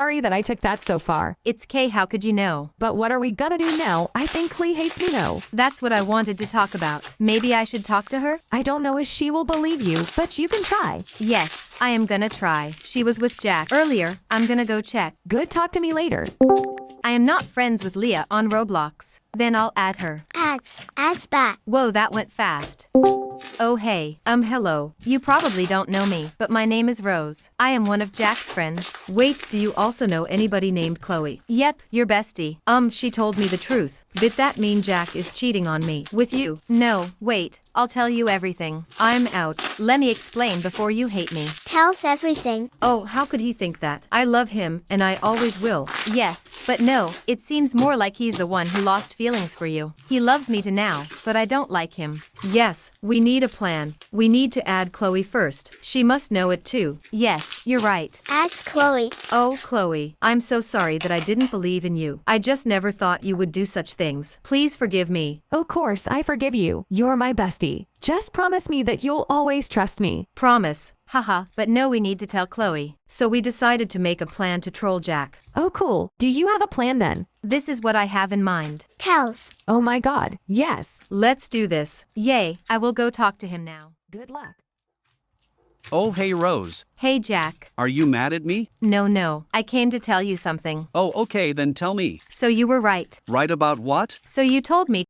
Sorry that I took that so far. It's Kay, how could you know? But what are we gonna do now? I think Clee hates me now. That's what I wanted to talk about. Maybe I should talk to her? I don't know if she will believe you, but you can try. Yes, I am gonna try. She was with Jack earlier. I'm gonna go check. Good, talk to me later. I am not friends with Leah on Roblox. Then I'll add her. Ads back. Whoa, that went fast. Oh hey, hello. You probably don't know me, but my name is Rose. I am one of Jack's friends. Wait, do you also know anybody named Chloe? Yep, your bestie. She told me the truth. Did that mean Jack is cheating on me? With you? No, wait, I'll tell you everything. I'm out. Let me explain before you hate me. Tell us everything. Oh, how could he think that? I love him, and I always will. Yes, but no, it seems more like he's the one who lost feelings for you. He loves me to now, but I don't like him. Yes, we need a plan. We need to add Chloe first. She must know it too. Yes, you're right. Ads Chloe. Oh, Chloe, I'm so sorry that I didn't believe in you. I just never thought you would do such things. Please forgive me. Of course, I forgive you. You're my bestie. Just promise me that you'll always trust me. Promise. Haha, but no, we need to tell Chloe. So we decided to make a plan to troll Jack. Oh cool. Do you have a plan then? This is what I have in mind. Tells. Oh my god. Yes. Let's do this. Yay, I will go talk to him now. Good luck. Oh, hey, Rose. Hey Jack. Are you mad at me? No, I came to tell you something. Oh, okay, then tell me. So you were right. Right about what? So you told me